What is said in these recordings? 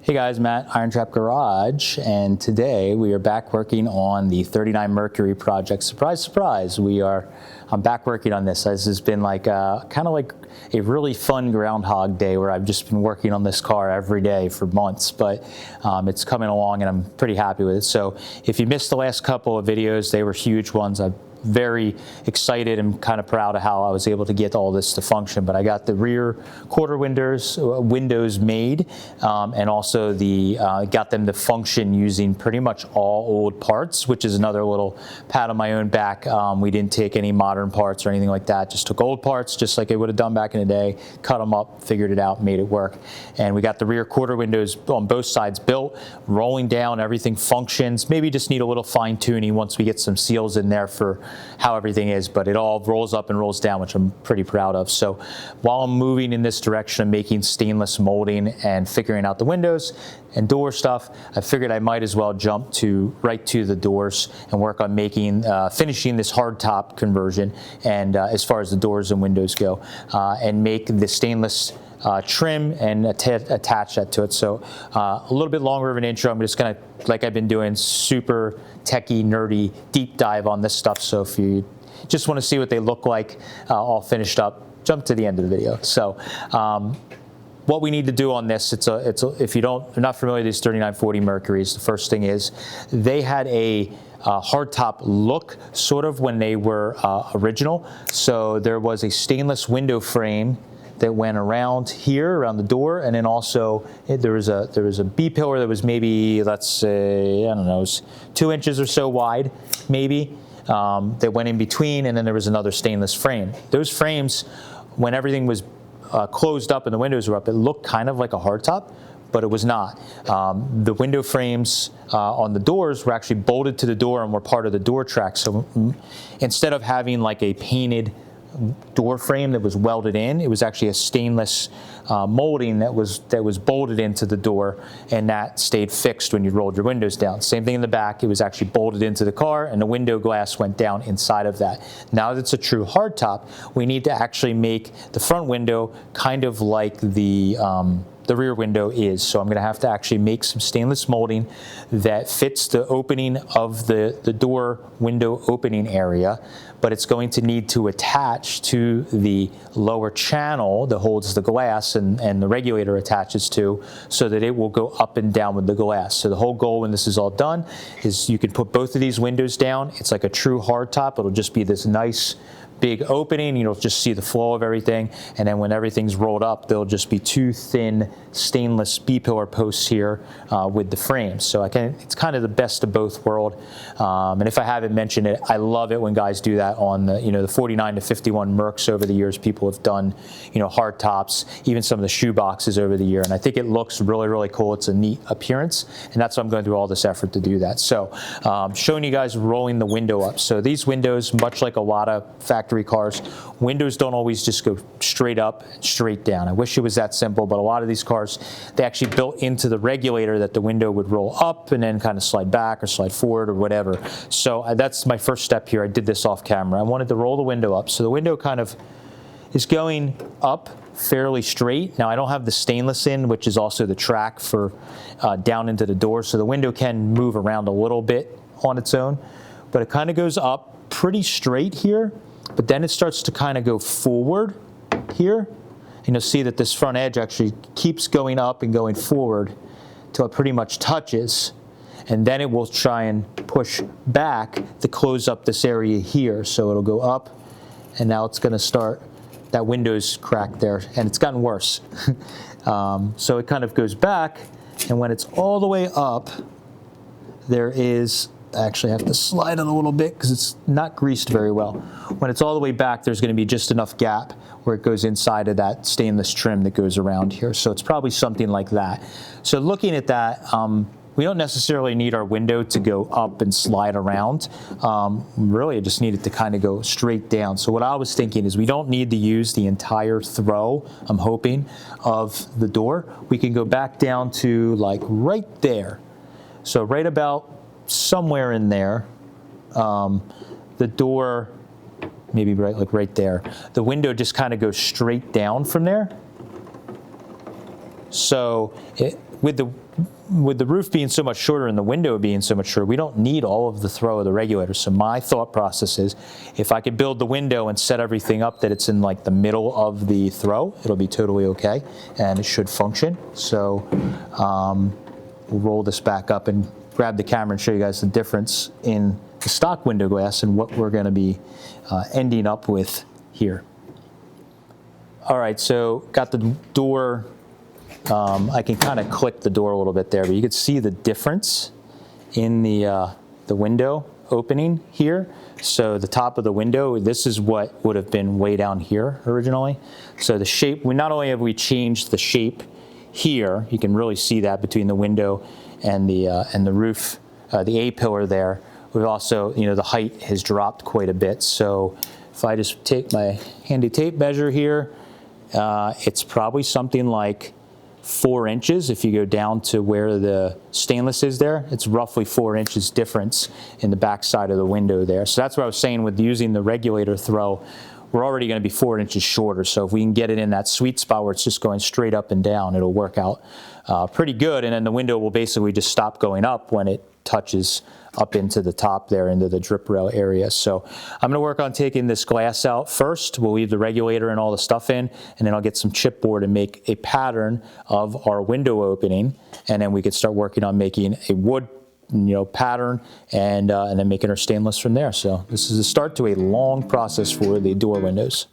Hey guys, Matt, IronTrap Garage, and today we are back working on the 39 Mercury project. Surprise, surprise, I'm back working on this. This has been like kind of like a really fun Groundhog Day where I've just been working on this car every day for months, but it's coming along and I'm pretty happy with it. So if you missed the last couple of videos, they were huge ones. I'm very excited and kind of proud of how I was able to get all this to function. But I got the rear quarter windows made, and also got them to function using pretty much all old parts, which is another little pat on my own back. We didn't take any modern parts or anything like that. Just took old parts, just like I would have done back in the day, cut them up, figured it out, made it work. And we got the rear quarter windows on both sides built, rolling down, everything functions. Maybe just need a little fine tuning once we get some seals in there for how everything is, but it all rolls up and rolls down, which I'm pretty proud of. So while I'm moving in this direction of making stainless molding and figuring out the windows and door stuff, I figured I might as well jump right to the doors and work on finishing this hardtop conversion, and as far as the doors and windows go, and make the stainless trim and attach that to it. So a little bit longer of an intro. I'm just gonna, like I've been doing, super techie, nerdy, deep dive on this stuff. So if you just want to see what they look like all finished up, jump to the end of the video. So what we need to do on this, if you're not familiar with these 3940 Mercuries, the first thing is they had a hardtop look sort of when they were original. So there was a stainless window frame that went around here, around the door, and then also there was a B-pillar that was maybe, let's say, I don't know, it was 2 inches or so wide, maybe, that went in between, and then there was another stainless frame. Those frames, when everything was closed up and the windows were up, it looked kind of like a hardtop, but it was not. The window frames on the doors were actually bolted to the door and were part of the door track. So instead of having like a painted door frame that was welded in, it was actually a stainless molding that was bolted into the door, and that stayed fixed when you rolled your windows down. Same thing in the back, it was actually bolted into the car, and the window glass went down inside of that. Now that it's a true hardtop, we need to actually make the front window kind of like the rear window is. So I'm going to have to actually make some stainless molding that fits the opening of the door window opening area, but it's going to need to attach to the lower channel that holds the glass and the regulator attaches to, so that it will go up and down with the glass. So the whole goal when this is all done is you can put both of these windows down. It's like a true hardtop. It'll just be this nice big opening, you'll just see the flow of everything, and then when everything's rolled up, there'll just be 2 thin stainless B-pillar posts here with the frames. So it's kind of the best of both worlds. And if I haven't mentioned it, I love it when guys do that on the 49 to 51 Mercs over the years. People have done hard tops, even some of the shoe boxes over the year, and I think it looks really, really cool. It's a neat appearance, and that's why I'm going through all this effort to do that. So showing you guys rolling the window up. So these windows, much like a lot of factory cars, windows don't always just go straight up, straight down. I wish it was that simple, but a lot of these cars, they actually built into the regulator that the window would roll up and then kind of slide back or slide forward or whatever. So that's my first step here. I did this off camera. I wanted to roll the window up. So the window kind of is going up fairly straight. Now I don't have the stainless in, which is also the track for down into the door. So the window can move around a little bit on its own, but it kind of goes up pretty straight here. But then it starts to kind of go forward here. And you'll see that this front edge actually keeps going up and going forward till it pretty much touches. And then it will try and push back to close up this area here. So it'll go up, and now it's going to start, that window's cracked there, and it's gotten worse. So it kind of goes back, and when it's all the way up, there is, I actually have to slide it a little bit because it's not greased very well. When it's all the way back, there's going to be just enough gap where it goes inside of that stainless trim that goes around here. So it's probably something like that. So looking at that, we don't necessarily need our window to go up and slide around. Really, I just need it to kind of go straight down. So what I was thinking is we don't need to use the entire throw, I'm hoping, of the door. We can go back down to like right there. So right about somewhere in there, the door, maybe right there. The window just kind of goes straight down from there. So with the roof being so much shorter and the window being so much shorter, we don't need all of the throw of the regulator. So my thought process is, if I could build the window and set everything up that it's in like the middle of the throw, it'll be totally okay, and it should function. So we'll roll this back up and grab the camera and show you guys the difference in the stock window glass and what we're going to be ending up with here. All right, so got the door. I can kind of click the door a little bit there, but you can see the difference in the window opening here. So the top of the window, this is what would have been way down here originally. So the shape, not only have we changed the shape here, you can really see that between the window and the roof, the A-pillar there. We've also, the height has dropped quite a bit. So if I just take my handy tape measure here, it's probably something like 4 inches. If you go down to where the stainless is there, it's roughly 4 inches difference in the back side of the window there. So that's what I was saying with using the regulator throw. We're already going to be 4 inches shorter. So if we can get it in that sweet spot where it's just going straight up and down, it'll work out pretty good. And then the window will basically just stop going up when it touches up into the top there, into the drip rail area. So I'm gonna work on taking this glass out first. We'll leave the regulator and all the stuff in, and then I'll get some chipboard and make a pattern of our window opening, and then we could start working on making a wood pattern and then making our stainless from there. So this is the start to a long process for the door windows.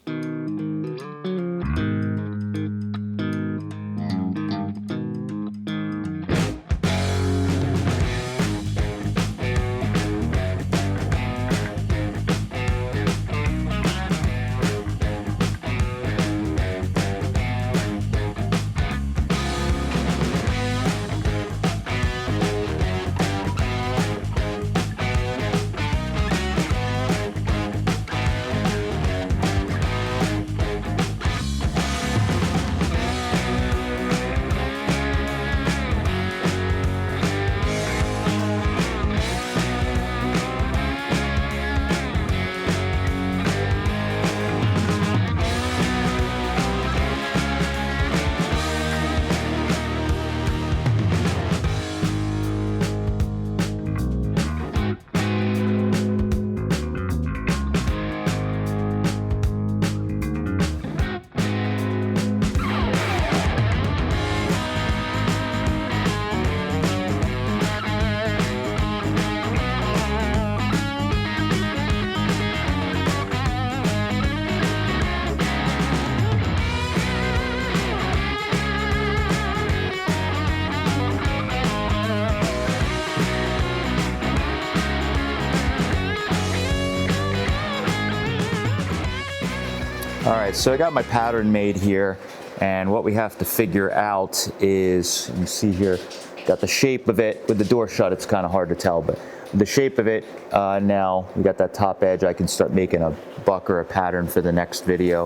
All right, so I got my pattern made here, and what we have to figure out is, you can see here, got the shape of it. With the door shut, it's kind of hard to tell, but the shape of it, now we got that top edge, I can start making a buck or a pattern for the next video.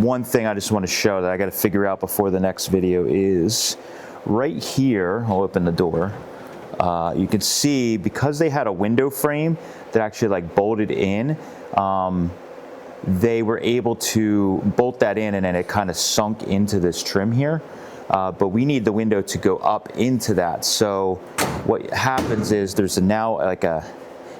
One thing I just want to show that I got to figure out before the next video is right here. I'll open the door. You can see, because they had a window frame that actually like bolted in, they were able to bolt that in, and then it kind of sunk into this trim here. But we need the window to go up into that. So what happens is there's now like a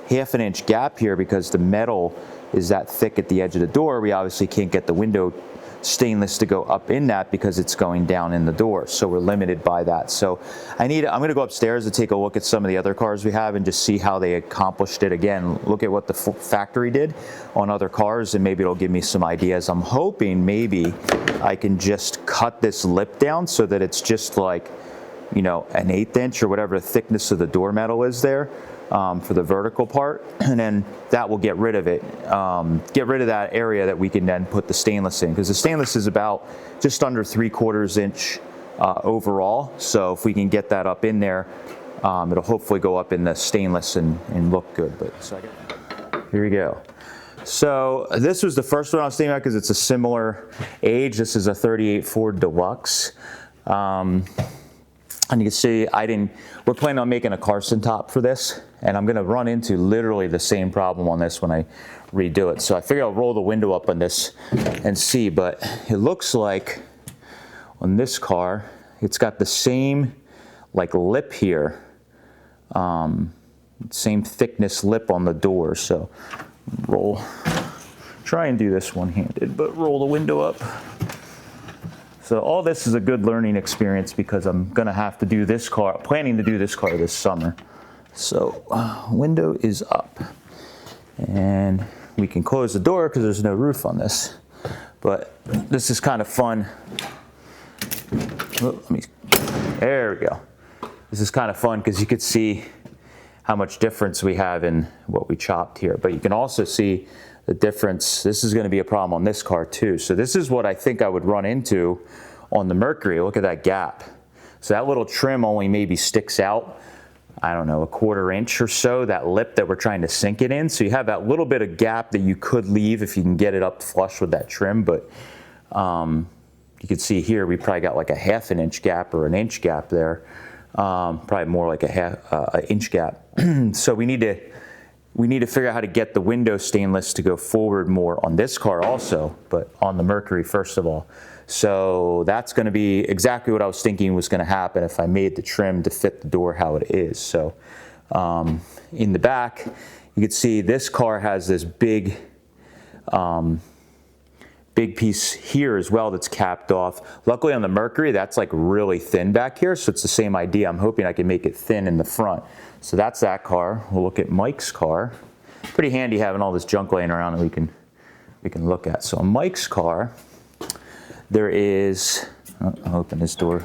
½ inch gap here, because the metal is that thick at the edge of the door. We obviously can't get the window stainless to go up in that because it's going down in the door. So we're limited by that. So I'm going to go upstairs and take a look at some of the other cars we have and just see how they accomplished it. Again, look at what the factory did on other cars, and maybe it'll give me some ideas. I'm hoping maybe I can just cut this lip down so that it's just like, an 1/8 inch or whatever the thickness of the door metal is there. For the vertical part, and then that will get rid of it, get rid of that area that we can then put the stainless in, because the stainless is about just under 3/4 inch overall. So if we can get that up in there, it'll hopefully go up in the stainless and look good. But so here we go. So this was the first one I was thinking about because it's a similar age. This is a 38 Ford Deluxe. And you can see we're planning on making a Carson top for this, and I'm gonna run into literally the same problem on this when I redo it. So I figure I'll roll the window up on this and see, but it looks like on this car, it's got the same like lip here, same thickness lip on the door. So try and do this one-handed, but roll the window up. So all this is a good learning experience because I'm gonna have to do this car, planning to do this car this summer. So window is up, and we can close the door because there's no roof on this. But this is kind of fun. Oh, there we go. This is kind of fun because you could see how much difference we have in what we chopped here. But you can also see the difference. This is going to be a problem on this car too. So this is what I think I would run into on the Mercury. Look at that gap. So that little trim only maybe sticks out, I don't know, a 1/4 inch or so, that lip that we're trying to sink it in. So you have that little bit of gap that you could leave if you can get it up flush with that trim. But you can see here we probably got like a 1/2 inch gap or an inch gap there. Probably more like an inch gap. So we need to figure out how to get the window stainless to go forward more on this car also, but on the Mercury first of all. So that's going to be exactly what I was thinking was going to happen if I made the trim to fit the door how it is. So in the back, you can see this car has this big piece here as well that's capped off. Luckily on the Mercury, that's like really thin back here, so it's the same idea. I'm hoping I can make it thin in the front. So that's that car. We'll look at Mike's car. Pretty handy having all this junk laying around that we can look at. So on Mike's car, there is, I'll open this door.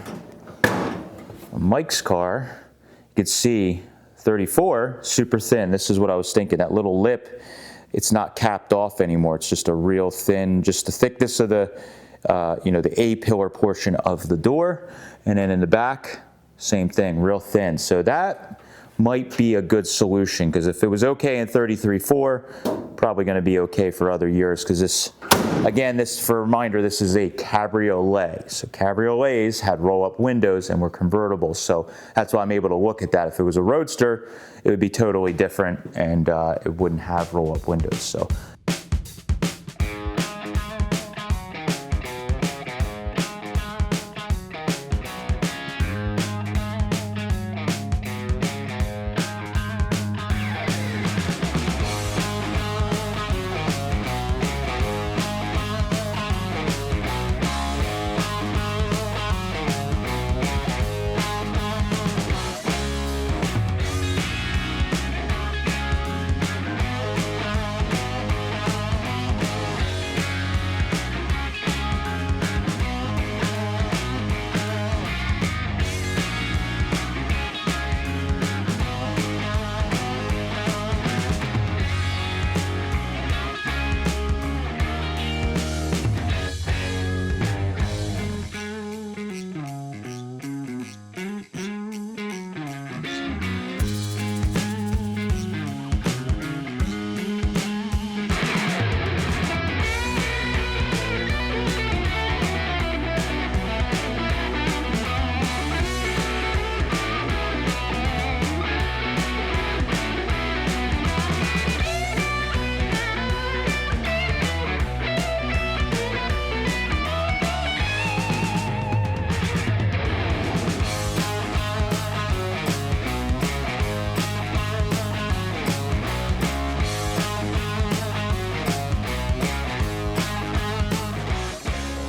On Mike's car, you can see 34, super thin. This is what I was thinking, that little lip, it's not capped off anymore. It's just a real thin, just the thickness of the, the A-pillar portion of the door. And then in the back, same thing, real thin. So that might be a good solution, because if it was okay in 33.4, probably going to be okay for other years, because this, again, this, for a reminder, this is a cabriolet. So cabriolets had roll-up windows and were convertible, so that's why I'm able to look at that. If it was a Roadster, it would be totally different, and it wouldn't have roll-up windows. So.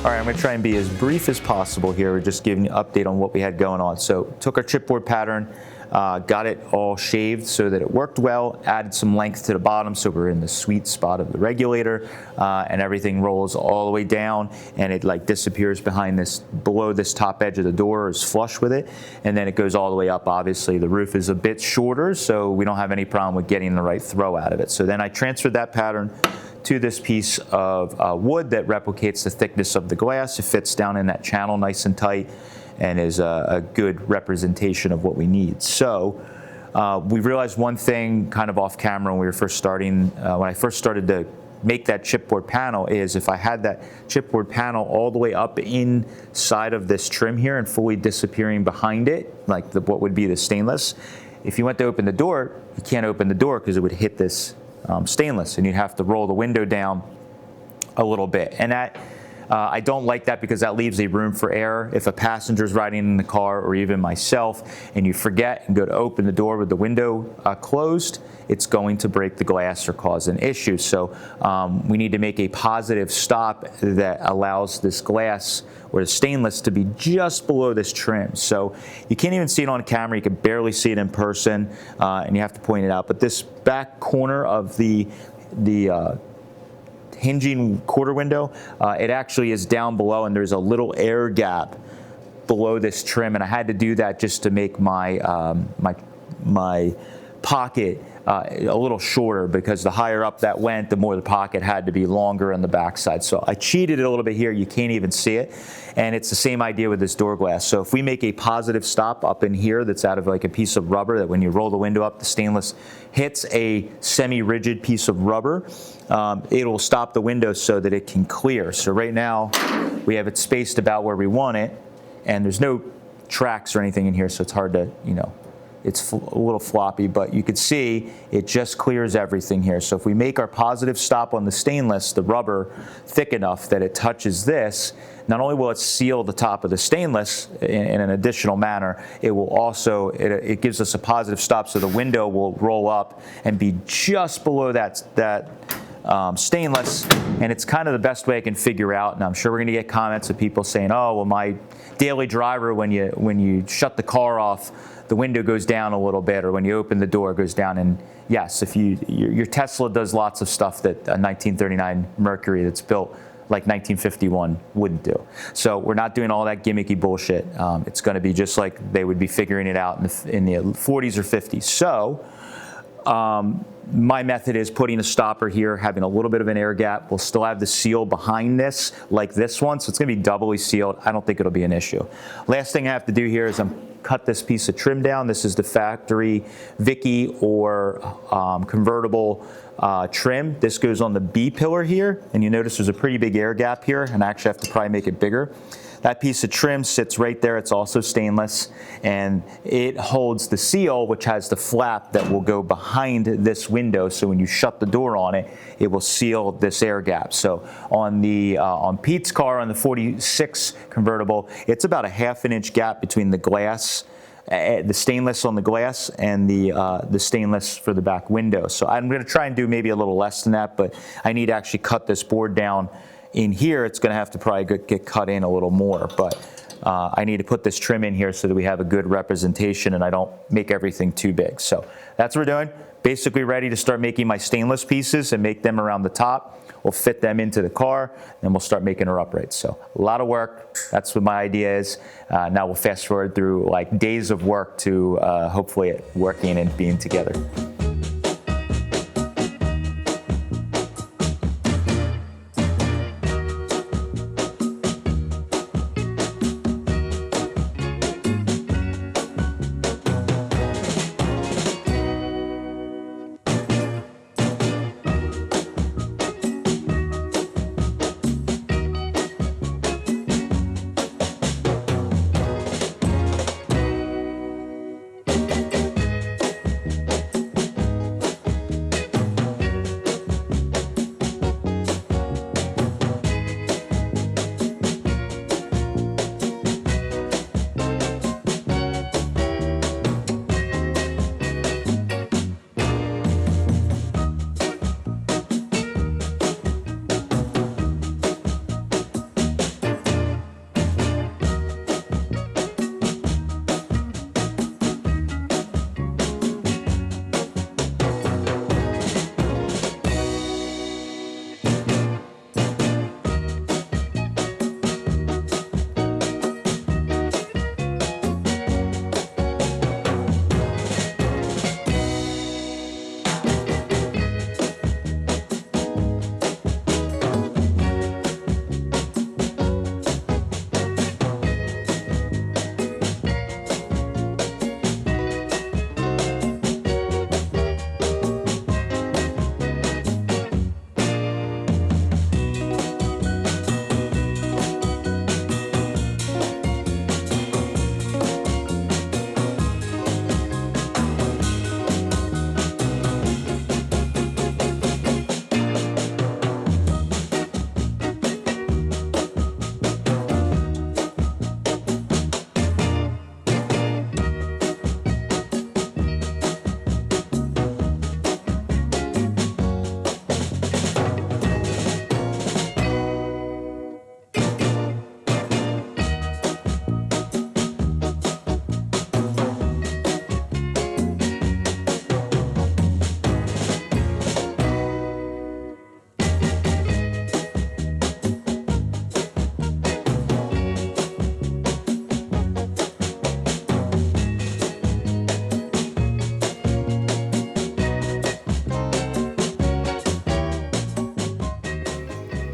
All right, I'm gonna try and be as brief as possible here. We're just giving you an update on what we had going on. So took our chipboard pattern, got it all shaved so that it worked well, added some length to the bottom so we're in the sweet spot of the regulator, and everything rolls all the way down, and it like disappears behind this, below this top edge of the door, is flush with it, and then it goes all the way up. Obviously the roof is a bit shorter, so we don't have any problem with getting the right throw out of it. So then I transferred that pattern to this piece of wood that replicates the thickness of the glass. It fits down in that channel nice and tight and is a good representation of what we need. So we realized one thing kind of off camera when we were first starting, when I first started to make that chipboard panel, is if I had that chipboard panel all the way up inside of this trim here and fully disappearing behind it, like what would be the stainless, if you went to open the door, you can't open the door because it would hit this stainless, and you'd have to roll the window down a little bit. And that, I don't like that because that leaves a room for error. If a passenger's riding in the car, or even myself, and you forget and go to open the door with the window closed, it's going to break the glass or cause an issue. So we need to make a positive stop that allows this glass or the stainless to be just below this trim. So you can't even see it on camera, you can barely see it in person, and you have to point it out. But this back corner of the hinging quarter window, it actually is down below, and there's a little air gap below this trim, and I had to do that just to make my my pocket a little shorter, because the higher up that went, the more the pocket had to be longer on the backside. So I cheated a little bit here. You can't even see it. And it's the same idea with this door glass. So if we make a positive stop up in here that's out of like a piece of rubber, that when you roll the window up, the stainless hits a semi-rigid piece of rubber, it will stop the window so that it can clear. So right now we have it spaced about where we want it, and there's no tracks or anything in here, so it's hard to, it's a little floppy, but you can see it just clears everything here. So if we make our positive stop on the stainless, the rubber, thick enough that it touches this, not only will it seal the top of the stainless in an additional manner, it will also, it gives us a positive stop, so the window will roll up and be just below that stainless. And it's kind of the best way I can figure out, and I'm sure we're going to get comments of people saying, oh, well, my daily driver, when you shut the car off, the window goes down a little bit, or when you open the door, it goes down. And yes, if your Tesla does lots of stuff that a 1939 Mercury that's built like 1951 wouldn't do. So we're not doing all that gimmicky bullshit. It's going to be just like they would be figuring it out in the 40s or 50s. So my method is putting a stopper here, having a little bit of an air gap. We'll still have the seal behind this, like this one, so it's going to be doubly sealed. I don't think it'll be an issue. Last thing I have to do here is cut this piece of trim down. This is the factory Vicky or convertible trim. This goes on the B pillar here, and you notice there's a pretty big air gap here, and I actually have to probably make it bigger. That piece of trim sits right there. It's also stainless, and it holds the seal, which has the flap that will go behind this window. So when you shut the door on it, it will seal this air gap. So on Pete's car, on the 46 convertible, it's about a ½ inch gap between the glass, the stainless on the glass, and the stainless for the back window. So I'm going to try and do maybe a little less than that, but I need to actually cut this board down. In here, it's going to have to probably get cut in a little more, but I need to put this trim in here so that we have a good representation and I don't make everything too big. So that's what we're doing. Basically ready to start making my stainless pieces and make them around the top. We'll fit them into the car, and we'll start making her uprights. So a lot of work. That's what my idea is. Now we'll fast forward through like days of work to hopefully it working and being together.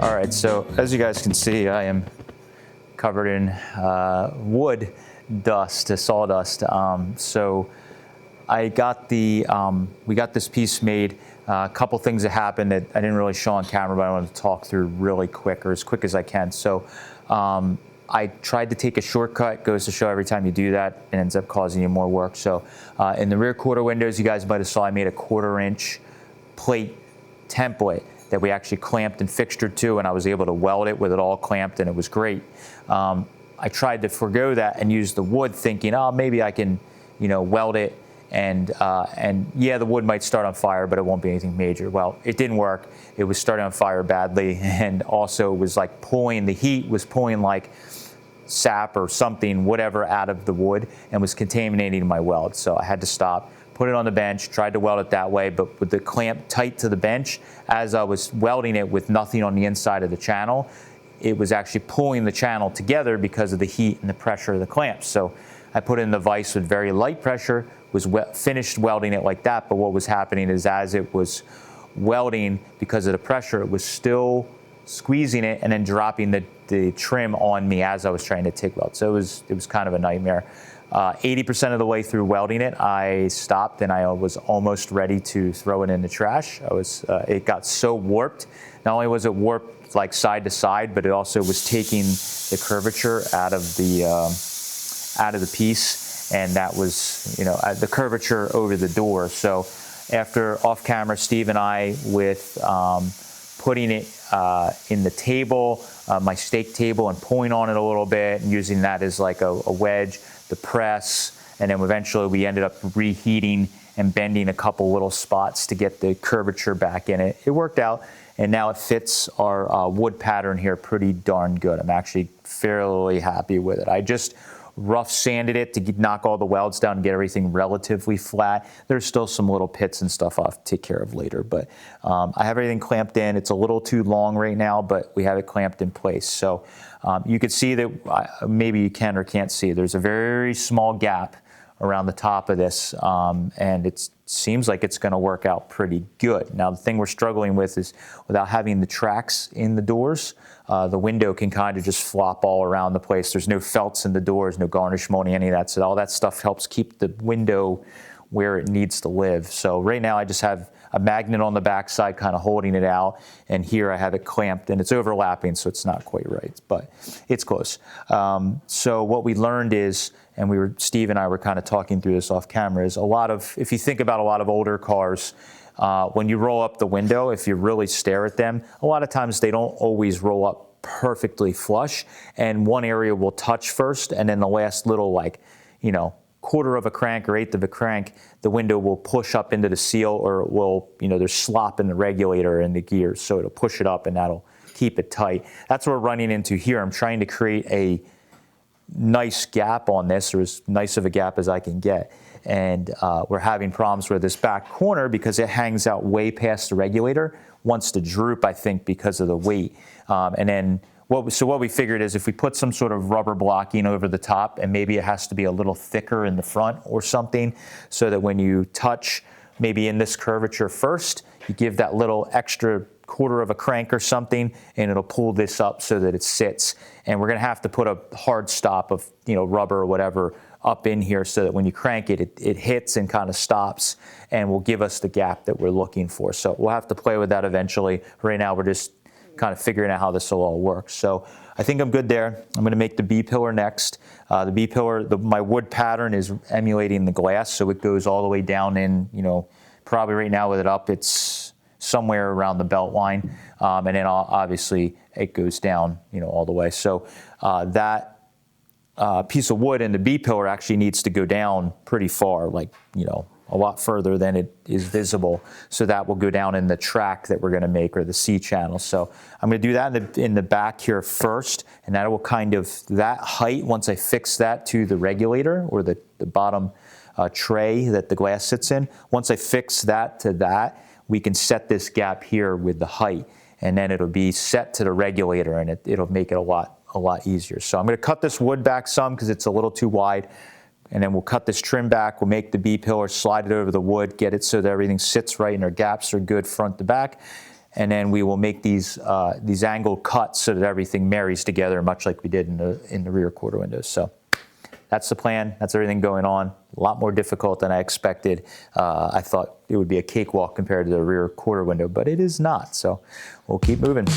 All right, so as you guys can see, I am covered in wood dust, sawdust. So I got the, we got this piece made. A couple things that happened that I didn't really show on camera, but I wanted to talk through really quick, or as quick as I can. So I tried to take a shortcut. Goes to show every time you do that, it ends up causing you more work. So in the rear quarter windows, you guys might have saw I made a 1/4 inch plate template that we actually clamped and fixtured to, and I was able to weld it with it all clamped, and it was great. I tried to forego that and use the wood, thinking, oh, maybe I can, weld it, and yeah, the wood might start on fire, but it won't be anything major. Well, it didn't work. It was starting on fire badly, and also it was like the heat was pulling like sap or something, whatever, out of the wood, and was contaminating my weld. So I had to stop, put it on the bench, tried to weld it that way, but with the clamp tight to the bench, as I was welding it with nothing on the inside of the channel, it was actually pulling the channel together because of the heat and the pressure of the clamp. So I put in the vise with very light pressure, was finished welding it like that, but what was happening is as it was welding, because of the pressure, it was still squeezing it and then dropping the trim on me as I was trying to TIG weld. So it was kind of a nightmare. 80% of the way through welding it, I stopped and I was almost ready to throw it in the trash. It got so warped. Not only was it warped like side to side, but it also was taking the curvature out of the piece, and that was, the curvature over the door. So after off camera, Steve and I, with putting it in the table, my stake table, and pulling on it a little bit and using that as like a wedge, the press, and then eventually we ended up reheating and bending a couple little spots to get the curvature back in it. It worked out, and now it fits our wood pattern here pretty darn good. I'm actually fairly happy with it. I just rough sanded it to knock all the welds down and get everything relatively flat. There's still some little pits and stuff I'll have to take care of later, but I have everything clamped in. It's a little too long right now, but we have it clamped in place. So you could see that, maybe you can or can't see, there's a very small gap around the top of this, and it seems like it's going to work out pretty good. Now, the thing we're struggling with is, without having the tracks in the doors, the window can kind of just flop all around the place. There's no felts in the doors, no garnish molding, any of that. So all that stuff helps keep the window where it needs to live. So right now I just have a magnet on the back side kind of holding it out, and here I have it clamped, and it's overlapping, so it's not quite right, but it's close. So what we learned is, and Steve and I were kind of talking through this off camera, is if you think about a lot of older cars, when you roll up the window, if you really stare at them, a lot of times they don't always roll up perfectly flush, and one area will touch first, and then the last little, 1/4 of a crank or 1/8 of a crank, the window will push up into the seal, or it will, there's slop in the regulator and the gears, so it'll push it up and that'll keep it tight. That's what we're running into here. I'm trying to create a nice gap on this, or as nice of a gap as I can get. And we're having problems with this back corner because it hangs out way past the regulator, wants to droop, I think, because of the weight. And then what we figured is, if we put some sort of rubber blocking over the top, and maybe it has to be a little thicker in the front or something, so that when you touch maybe in this curvature first, you give that little extra 1/4 of a crank or something, and it'll pull this up so that it sits. And we're gonna have to put a hard stop of rubber or whatever up in here, so that when you crank it, it hits and kind of stops, and will give us the gap that we're looking for. So we'll have to play with that eventually. Right now we're just kind of figuring out how this will all work. So I think I'm good there. I'm going to make the B-pillar next. The B-pillar, my wood pattern is emulating the glass, so it goes all the way down in, probably right now with it up, it's somewhere around the belt line. And then obviously it goes down, all the way. So that piece of wood in the B-pillar actually needs to go down pretty far, a lot further than it is visible. So that will go down in the track that we're going to make, or the C channel. So I'm going to do that in the back here first, and that will that height, once I fix that to the regulator, or the bottom tray that the glass sits in, once I fix that to that, we can set this gap here with the height, and then it'll be set to the regulator, and it'll make it a lot easier. So I'm going to cut this wood back some because it's a little too wide. And then we'll cut this trim back, we'll make the B-pillar, slide it over the wood, get it so that everything sits right and our gaps are good front to back. and then we will make these angled cuts so that everything marries together, much like we did in the rear quarter windows. So that's the plan. That's everything going on. A lot more difficult than I expected. I thought it would be a cakewalk compared to the rear quarter window, but it is not. So we'll keep moving.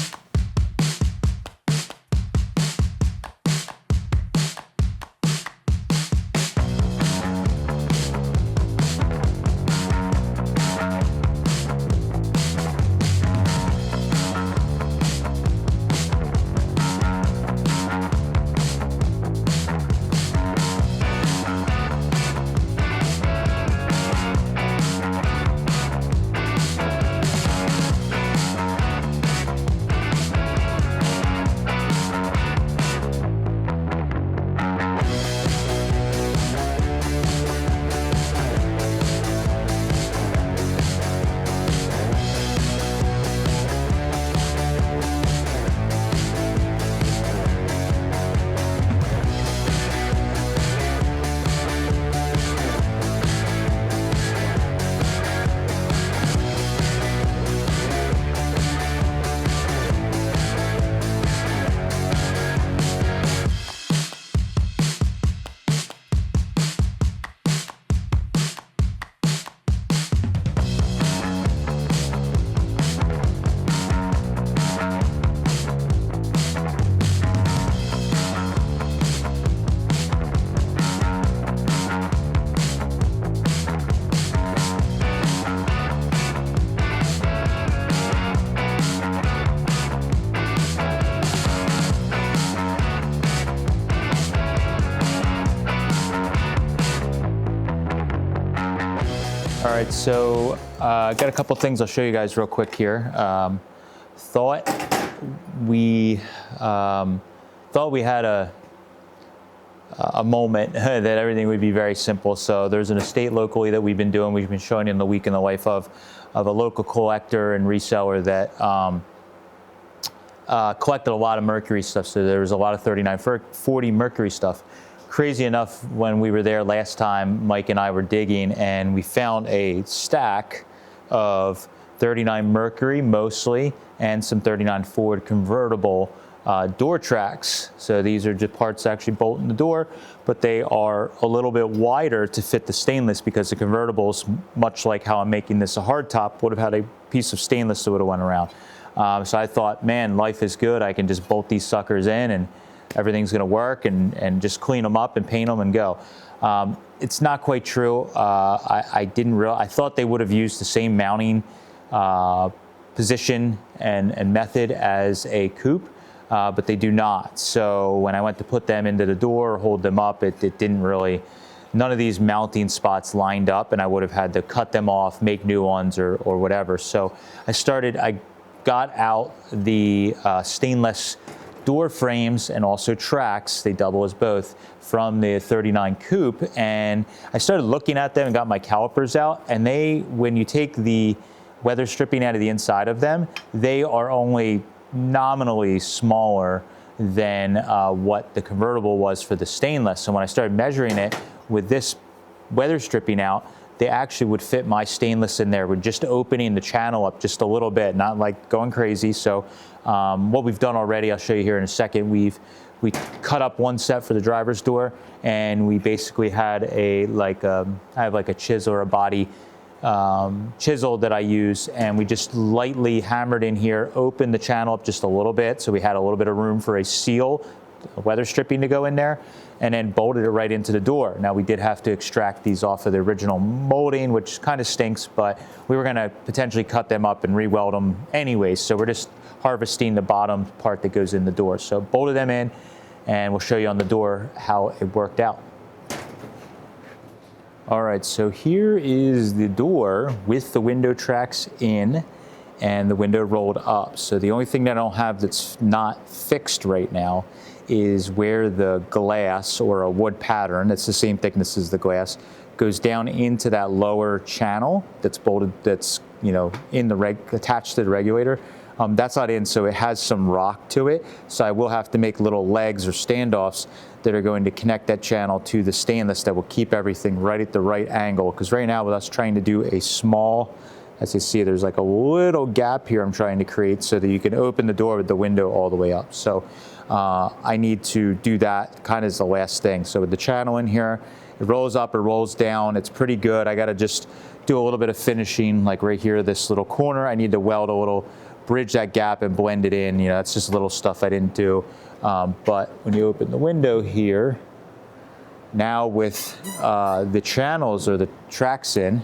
All right, so got a couple things I'll show you guys real quick here. Thought we had a moment that everything would be very simple. So there's an estate locally that we've been doing. We've been showing in the week in the life of a local collector and reseller that collected a lot of Mercury stuff. So there was a lot of 3940 Mercury stuff. Crazy enough, when we were there last time, Mike and I were digging, and we found a stack of 39 Mercury mostly, and some 39 Ford convertible door tracks. So these are just parts actually bolting the door, but they are a little bit wider to fit the stainless, because the convertibles, much like how I'm making this a hardtop, would have had a piece of stainless that would have went around. So I thought, man, life is good. I can just bolt these suckers in and everything's going to work, and just clean them up and paint them and go. It's not quite true. I thought they would have used the same mounting position and method as a coupe, but they do not. So when I went to put them into the door, hold them up, it didn't really, none of these mounting spots lined up, and I would have had to cut them off, make new ones or whatever. So I got out the stainless door frames and also tracks, they double as both, from the 39 coupe, and I started looking at them and got my calipers out, and when you take the weather stripping out of the inside of them, they are only nominally smaller than what the convertible was for the stainless. So when I started measuring it with this weather stripping out, they actually would fit my stainless in there with just opening the channel up just a little bit, not like going crazy. So what we've done already, I'll show you here in a second, we cut up one set for the driver's door, and we basically had I have like a chisel or a body chisel that I use, and we just lightly hammered in here, opened the channel up just a little bit, so we had a little bit of room for a seal, weather stripping to go in there, and then bolted it right into the door. Now, we did have to extract these off of the original molding, which kind of stinks, but we were going to potentially cut them up and re-weld them anyways, so we're just harvesting the bottom part that goes in the door. So bolted them in, and we'll show you on the door how it worked out. All right, so here is the door with the window tracks in and the window rolled up. So the only thing that I don't have that's not fixed right now is where the glass, or a wood pattern, that's the same thickness as the glass, goes down into that lower channel that's bolted, that's in the attached to the regulator. That's not in, so it has some rock to it. So I will have to make little legs or standoffs that are going to connect that channel to the stainless that will keep everything right at the right angle. Because right now, with us trying to do a small As you see, there's like a little gap here I'm trying to create so that you can open the door with the window all the way up. So I need to do that kind of as the last thing. So with the channel in here, it rolls up, it rolls down. It's pretty good. I got to just do a little bit of finishing, like right here, this little corner. I need to weld a little, bridge that gap and blend it in. You know, that's just little stuff I didn't do. But when you open the window here, now with the channels or the tracks in,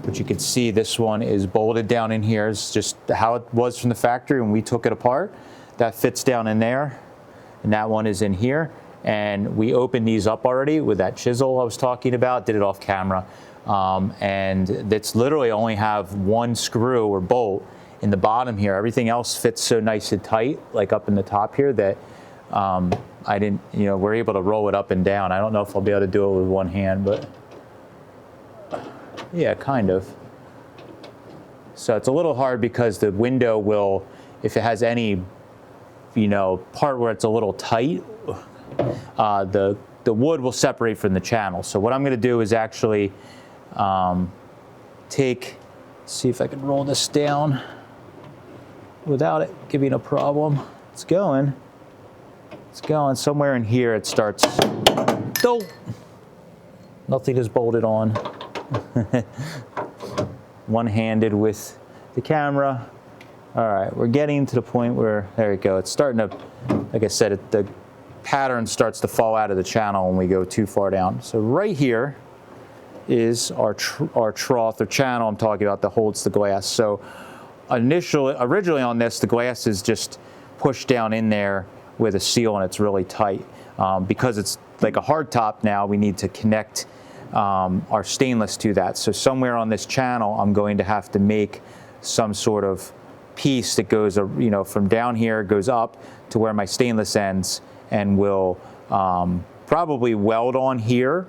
which you can see this one is bolted down in here. It's just how it was from the factory when we took it apart. That fits down in there, and that one is in here. And we opened these up already with that chisel I was talking about, did it off camera. And it's literally only have one screw or bolt in the bottom here. Everything else fits so nice and tight, like up in the top here, that I didn't, you know, we're able to roll it up and down. I don't know if I'll be able to do it with one hand, but yeah, kind of. So it's a little hard because the window will, if it has any, you know, part where it's a little tight, the wood will separate from the channel. So what I'm going to do is actually see if I can roll this down without it giving a problem. It's going somewhere in here. It starts. Oh, nothing is bolted on. One-handed with the camera. All right, we're getting to the point where, there we go. It's starting to, like I said, the pattern starts to fall out of the channel when we go too far down. So right here is our trough, or channel I'm talking about, that holds the glass. So originally on this, the glass is just pushed down in there with a seal, and it's really tight. Because it's like a hardtop now, we need to connect our stainless to that. So somewhere on this channel, I'm going to have to make some sort of piece that goes, you know, from down here, goes up to where my stainless ends, and will probably weld on here,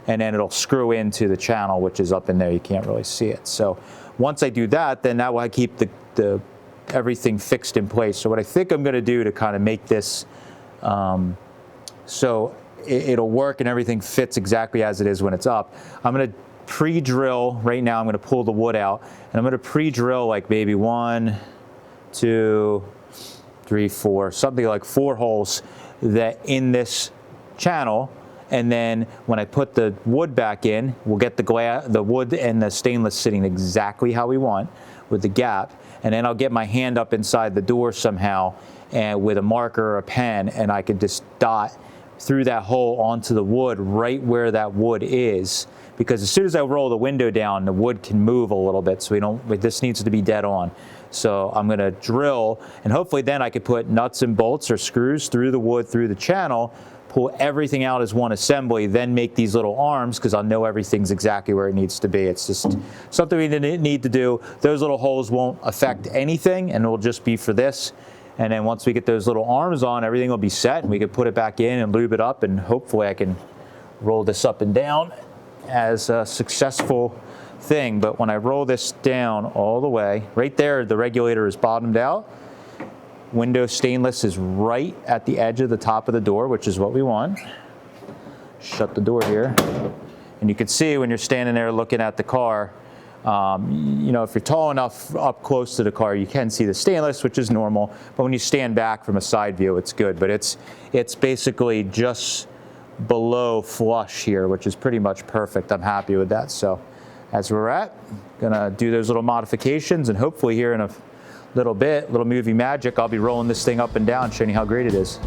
and then it'll screw into the channel, which is up in there. You can't really see it. So once I do that, then that will keep the everything fixed in place. So what I think I'm going to do to kind of make this so it'll work and everything fits exactly as it is when it's up, I'm going to pre-drill. Right now I'm going to pull the wood out, and I'm going to pre-drill like maybe 1, 2, 3, 4, something like 4 holes that in this channel. And then when I put the wood back in, we'll get the wood and the stainless sitting exactly how we want with the gap. And then I'll get my hand up inside the door somehow, and with a marker or a pen, and I could just dot through that hole onto the wood right where that wood is. Because as soon as I roll the window down, the wood can move a little bit, so this needs to be dead on. So I'm going to drill, and hopefully then I could put nuts and bolts or screws through the wood, through the channel, pull everything out as one assembly, then make these little arms, because I'll know everything's exactly where it needs to be. It's just something we need to do. Those little holes won't affect anything, and it will just be for this. And then once we get those little arms on, everything will be set, and we can put it back in and lube it up, and hopefully I can roll this up and down as a successful thing. But when I roll this down all the way, right there, the regulator is bottomed out. Window stainless is right at the edge of the top of the door, which is what we want. Shut the door here. And you can see when you're standing there looking at the car, you know, if you're tall enough up close to the car, you can see the stainless, which is normal. But when you stand back from a side view, it's good. But it's basically just below flush here, which is pretty much perfect. I'm happy with that. So as we're at, gonna do those little modifications, and hopefully here in a little movie magic, I'll be rolling this thing up and down, showing you how great it is.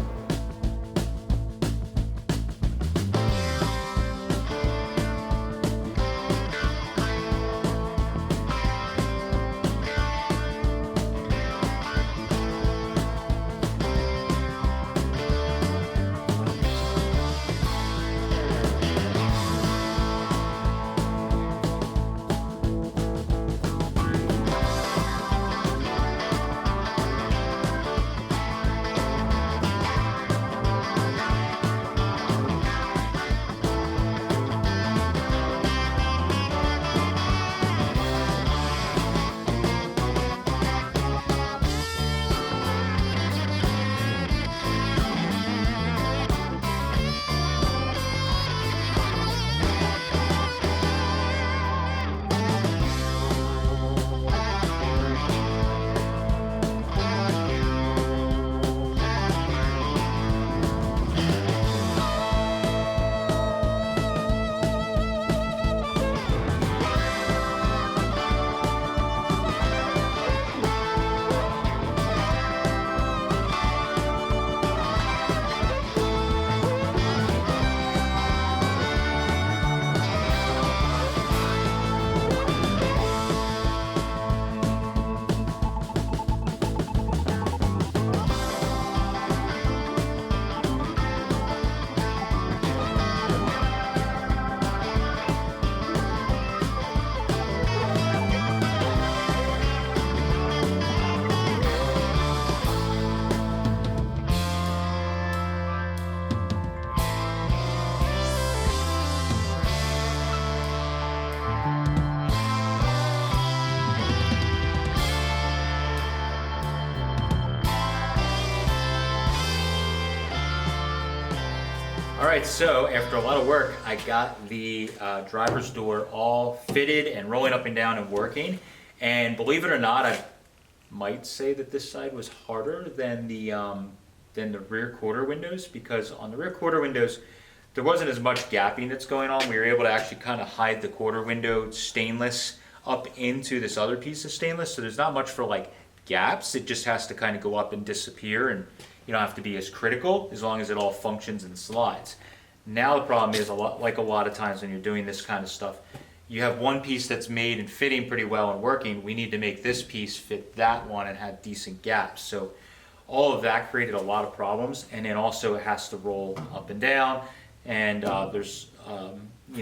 right, so after a lot of work, I got the driver's door all fitted and rolling up and down and working. And believe it or not, I might say that this side was harder than the rear quarter windows, because on the rear quarter windows, there wasn't as much gapping that's going on. We were able to actually kind of hide the quarter window stainless up into this other piece of stainless, so there's not much for like gaps. It just has to kind of go up and disappear, and you don't have to be as critical as long as it all functions and slides. Now the problem is, a lot of times when you're doing this kind of stuff, you have one piece that's made and fitting pretty well and working. We need to make this piece fit that one and have decent gaps. So all of that created a lot of problems, and then also it has to roll up and down, and there's a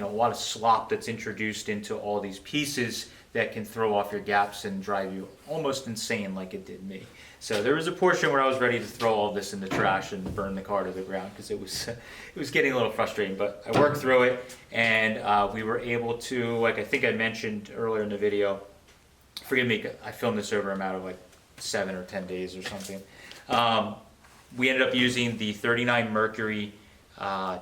lot of slop that's introduced into all these pieces that can throw off your gaps and drive you almost insane like it did me. So there was a portion where I was ready to throw all this in the trash and burn the car to the ground, because it was getting a little frustrating, but I worked through it, and we were able to, like I think I mentioned earlier in the video, forgive me, I filmed this over a matter of like 7 or 10 days or something. We ended up using the 39 Mercury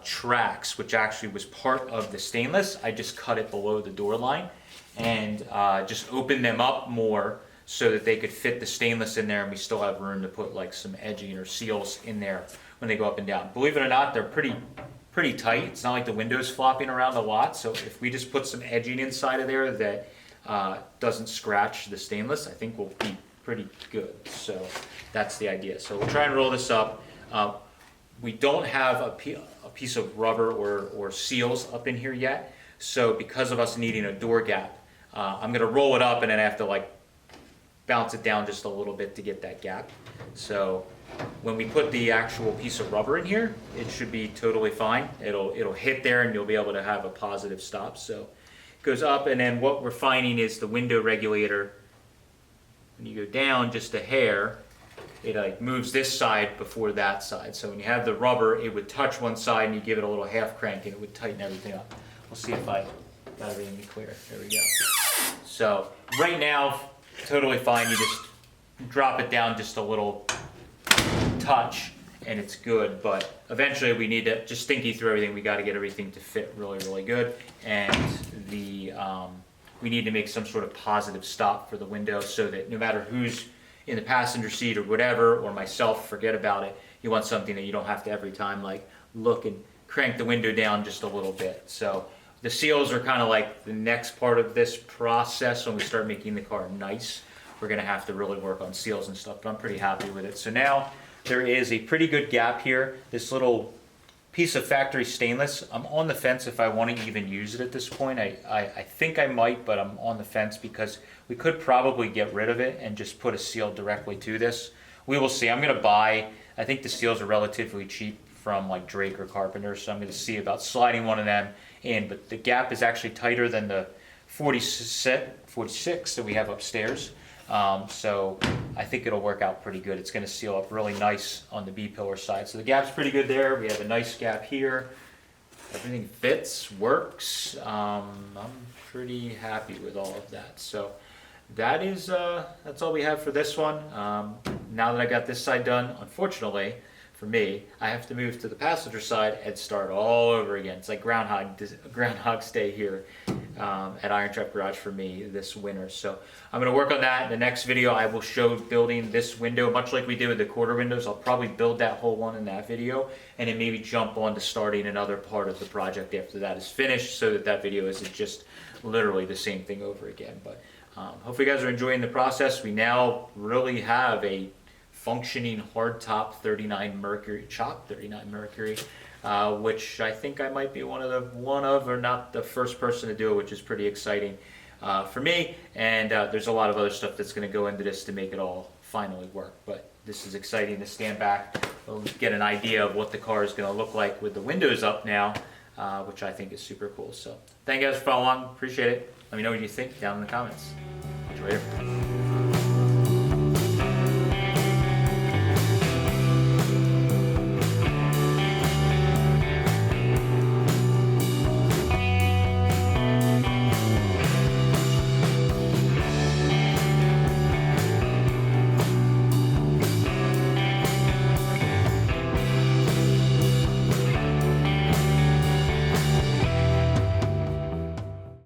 tracks, which actually was part of the stainless. I just cut it below the door line and just opened them up more so that they could fit the stainless in there, and we still have room to put like some edging or seals in there when they go up and down. Believe it or not, they're pretty tight. It's not like the window's flopping around a lot, so if we just put some edging inside of there that doesn't scratch the stainless, I think we'll be pretty good. So that's the idea. So we'll try and roll this up. We don't have a piece of rubber or seals up in here yet, so because of us needing a door gap, I'm going to roll it up and then I have to like bounce it down just a little bit to get that gap. So when we put the actual piece of rubber in here, it should be totally fine. It'll hit there and you'll be able to have a positive stop. So it goes up, and then what we're finding is the window regulator, when you go down just a hair, it like moves this side before that side. So when you have the rubber, it would touch one side and you give it a little half crank and it would tighten everything up. We'll see if I got everything clear. There we go. So right now, totally fine. You just drop it down just a little touch and it's good, but eventually we need to just thinking through everything. We got to get everything to fit really, really good, and we need to make some sort of positive stop for the window so that no matter who's in the passenger seat or whatever, or myself, forget about it. You want something that you don't have to every time like look and crank the window down just a little bit. So the seals are kind of like the next part of this process. When we start making the car nice, we're going to have to really work on seals and stuff, but I'm pretty happy with it. So now there is a pretty good gap here. This little piece of factory stainless, I'm on the fence if I want to even use it at this point. I think I might, but I'm on the fence because we could probably get rid of it and just put a seal directly to this. We will see. I'm going to buy, I think the seals are relatively cheap from like Drake or Carpenter, so I'm going to see about sliding one of them in, but the gap is actually tighter than the 46 that we have upstairs. So I think it'll work out pretty good. It's going to seal up really nice on the B-pillar side. So the gap's pretty good there. We have a nice gap here. Everything fits, works. I'm pretty happy with all of that. So that is, that's all we have for this one. Now that I got this side done, unfortunately for me, I have to move to the passenger side and start all over again. It's like Groundhog's Day here at IronTrap Garage for me this winter. So I'm going to work on that. In the next video, I will show building this window, much like we did with the quarter windows. I'll probably build that whole one in that video, and then maybe jump on to starting another part of the project after that is finished, so that video isn't just literally the same thing over again. But hopefully you guys are enjoying the process. We now really have a functioning hardtop 39 Mercury, chop 39 Mercury, which I think I might be one of, or not the first person to do it, which is pretty exciting for me. And there's a lot of other stuff that's going to go into this to make it all finally work. But this is exciting to stand back, get an idea of what the car is going to look like with the windows up now, which I think is super cool. So thank you guys for following along. Appreciate it. Let me know what you think down in the comments. Catch you later.